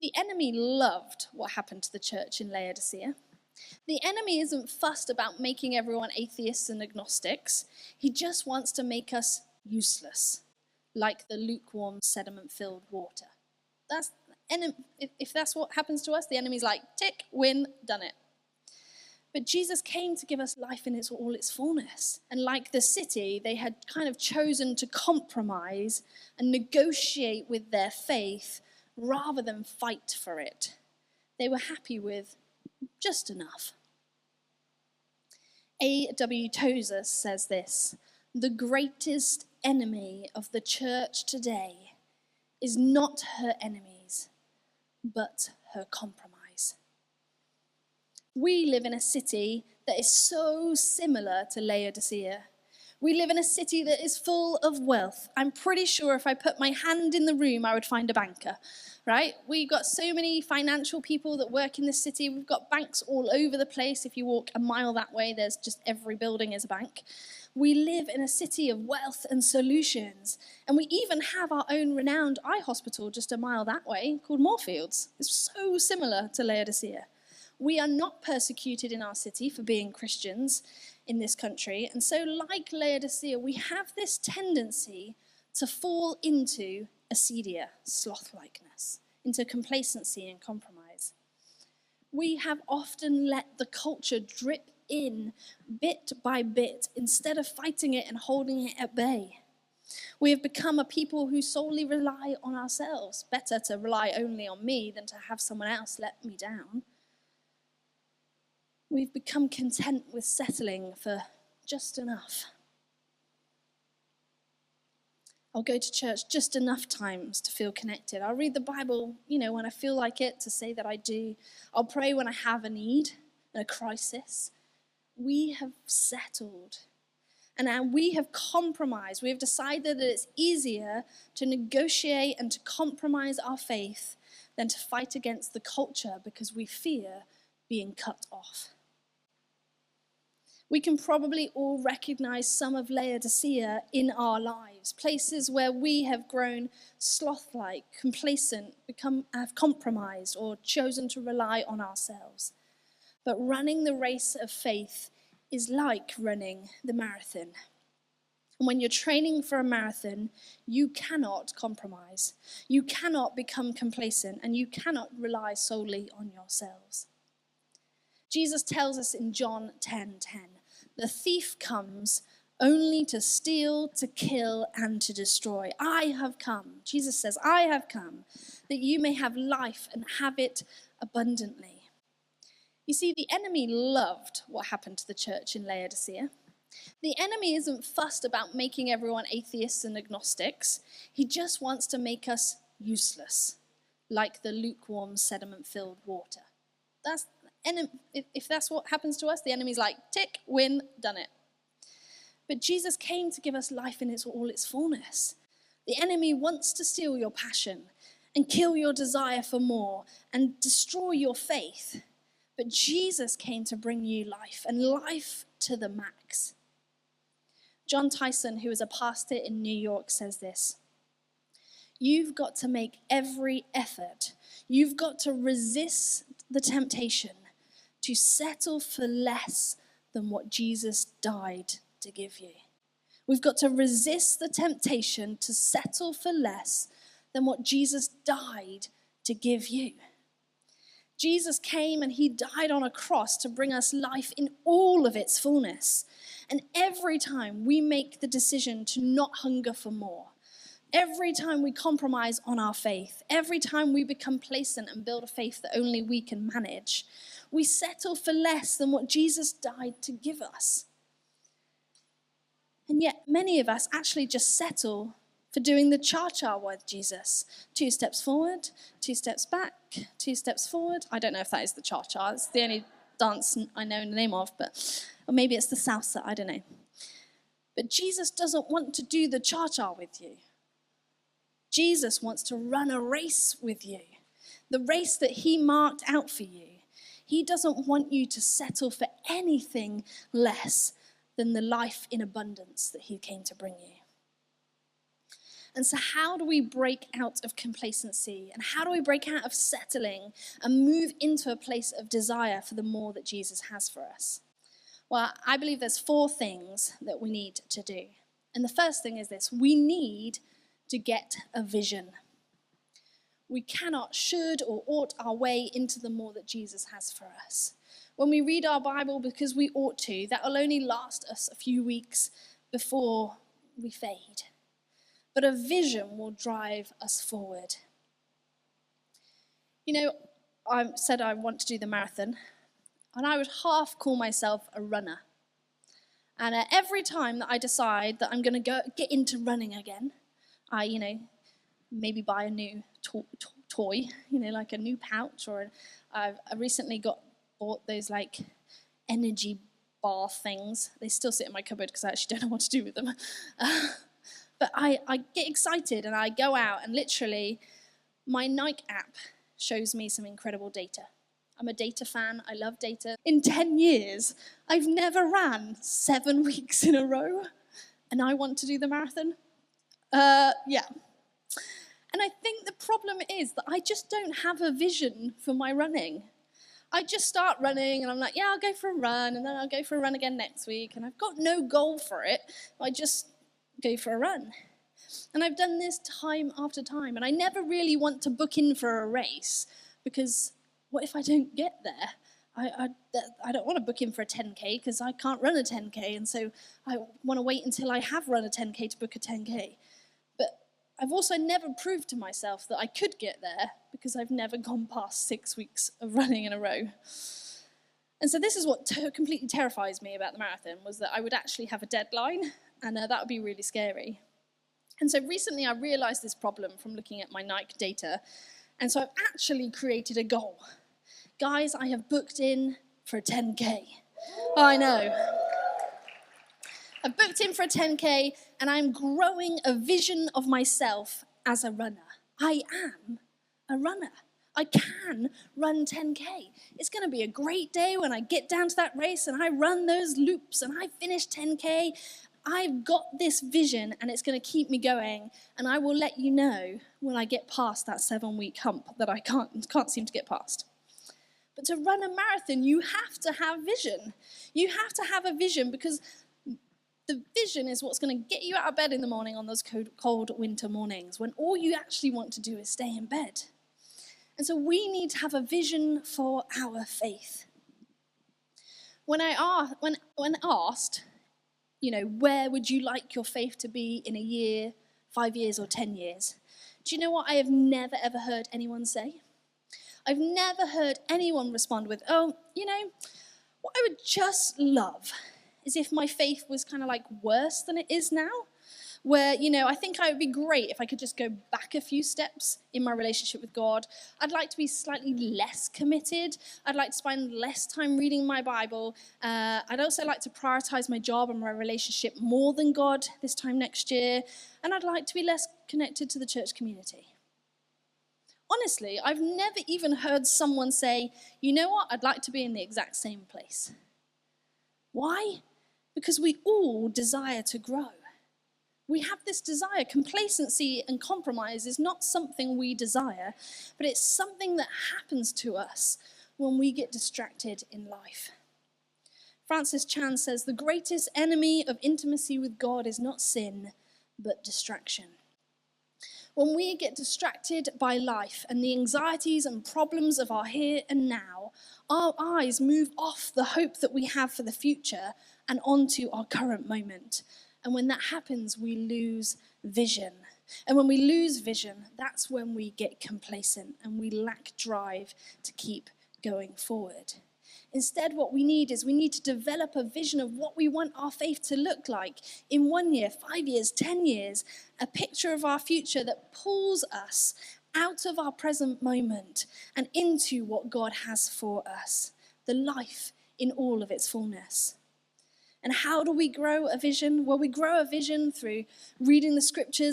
The enemy loved what happened to the church in Laodicea. The enemy isn't fussed about making everyone atheists and agnostics. He just wants to make us useless, like the lukewarm, sediment-filled water. If that's what happens to us, the enemy's like, tick, win, done it. But Jesus came to give us life in all its fullness. And like the city, they had kind of chosen to compromise and negotiate with their faith rather than fight for it. They were happy with just enough. A.W. Tozer says this: the greatest enemy of the church today is not her enemies, but her compromise. We live in a city that is so similar to Laodicea. We live in a city that is full of wealth. I'm pretty sure if I put my hand in the room, I would find a banker, right? We've got so many financial people that work in this city. We've got banks all over the place. If you walk a mile that way, there's just every building is a bank. We live in a city of wealth and solutions. And we even have our own renowned eye hospital just a mile that way called Moorfields. It's so similar to Laodicea. We are not persecuted in our city for being Christians in this country. And so like Laodicea, we have this tendency to fall into acedia, sloth-likeness, into complacency and compromise. We have often let the culture drip in bit by bit instead of fighting it and holding it at bay. We have become a people who solely rely on ourselves. Better to rely only on me than to have someone else let me down. We've become content with settling for just enough. I'll go to church just enough times to feel connected. I'll read the Bible, when I feel like it, to say that I do. I'll pray when I have a need and a crisis. We have settled. And now we have compromised. We have decided that it's easier to negotiate and to compromise our faith than to fight against the culture because we fear being cut off. We can probably all recognize some of Laodicea in our lives, places where we have grown sloth-like, complacent, have compromised or chosen to rely on ourselves. But running the race of faith is like running the marathon. And when you're training for a marathon, you cannot compromise. You cannot become complacent, and you cannot rely solely on yourselves. Jesus tells us in John 10:10, the thief comes only to steal, to kill, and to destroy. I have come, Jesus says, I have come that you may have life and have it abundantly. You see, the enemy loved what happened to the church in Laodicea. The enemy isn't fussed about making everyone atheists and agnostics. He just wants to make us useless, like the lukewarm, sediment-filled water. If that's what happens to us, the enemy's like, tick, win, done it. But Jesus came to give us life in all its fullness. The enemy wants to steal your passion and kill your desire for more and destroy your faith. But Jesus came to bring you life, and life to the max. John Tyson, who is a pastor in New York, says this: you've got to make every effort. You've got to resist the temptation to settle for less than what Jesus died to give you. We've got to resist the temptation to settle for less than what Jesus died to give you. Jesus came and he died on a cross to bring us life in all of its fullness. And every time we make the decision to not hunger for more, every time we compromise on our faith, every time we become complacent and build a faith that only we can manage, we settle for less than what Jesus died to give us. And yet many of us actually just settle for doing the cha-cha with Jesus. 2 steps forward, 2 steps back, 2 steps forward. I don't know if that is the cha-cha. It's the only dance I know the name of, or maybe it's the salsa, I don't know. But Jesus doesn't want to do the cha-cha with you. Jesus wants to run a race with you, the race that he marked out for you. He doesn't want you to settle for anything less than the life in abundance that he came to bring you. And so how do we break out of complacency? And how do we break out of settling and move into a place of desire for the more that Jesus has for us? Well, I believe there's 4 things that we need to do. And the first thing is this: we need to get a vision. We cannot, should, or ought our way into the more that Jesus has for us. When we read our Bible because we ought to, that will only last us a few weeks before we fade. But a vision will drive us forward. You know, I said I want to do the marathon, and I would half call myself a runner. And every time that I decide that I'm going to get into running again, I, maybe buy a new toy, like a new pouch, or I recently bought those like energy bar things. They still sit in my cupboard because I actually don't know what to do with them. But I get excited and I go out, and literally my Nike app shows me some incredible data. I'm a data fan. I love data. In 10 years, I've never ran 7 weeks in a row, and I want to do the marathon. Yeah. And I think the problem is that I just don't have a vision for my running. I just start running, and I'm like, yeah, I'll go for a run, and then I'll go for a run again next week, and I've got no goal for it. I just go for a run. And I've done this time after time, and I never really want to book in for a race, because what if I don't get there? I don't want to book in for a 10K because I can't run a 10K, and so I want to wait until I have run a 10K to book a 10K. But I've also never proved to myself that I could get there because I've never gone past 6 weeks of running in a row. And so this is what completely terrifies me about the marathon, was that I would actually have a deadline, and that would be really scary. And so recently I realized this problem from looking at my Nike data, and so I've actually created a goal. Guys, I have booked in for a 10K. I know. I've booked in for a 10K, and I'm growing a vision of myself as a runner. I am a runner. I can run 10K. It's going to be a great day when I get down to that race and I run those loops and I finish 10K. I've got this vision, and it's going to keep me going, and I will let you know when I get past that 7-week hump that I can't seem to get past. But to run a marathon, you have to have vision. You have to have a vision, because the vision is what's going to get you out of bed in the morning on those cold winter mornings when all you actually want to do is stay in bed. And so we need to have a vision for our faith. When asked, where would you like your faith to be in a year, 5 years, or 10 years? Do you know what I have never, ever heard anyone say? I've never heard anyone respond with, what I would just love is if my faith was kind of like worse than it is now, where, I think it would be great if I could just go back a few steps in my relationship with God. I'd like to be slightly less committed. I'd like to spend less time reading my Bible. I'd also like to prioritize my job and my relationship more than God this time next year. And I'd like to be less connected to the church community. Honestly, I've never even heard someone say, you know what, I'd like to be in the exact same place. Why? Because we all desire to grow. We have this desire. Complacency and compromise is not something we desire, but it's something that happens to us when we get distracted in life. Francis Chan says, the greatest enemy of intimacy with God is not sin, but distraction. When we get distracted by life and the anxieties and problems of our here and now, our eyes move off the hope that we have for the future and onto our current moment. And when that happens, we lose vision. And when we lose vision, that's when we get complacent and we lack drive to keep going forward. Instead, what we need to develop a vision of what we want our faith to look like in 1 year, 5 years, 10 years, a picture of our future that pulls us out of our present moment and into what God has for us, the life in all of its fullness. And how do we grow a vision? Well, we grow a vision through reading the scriptures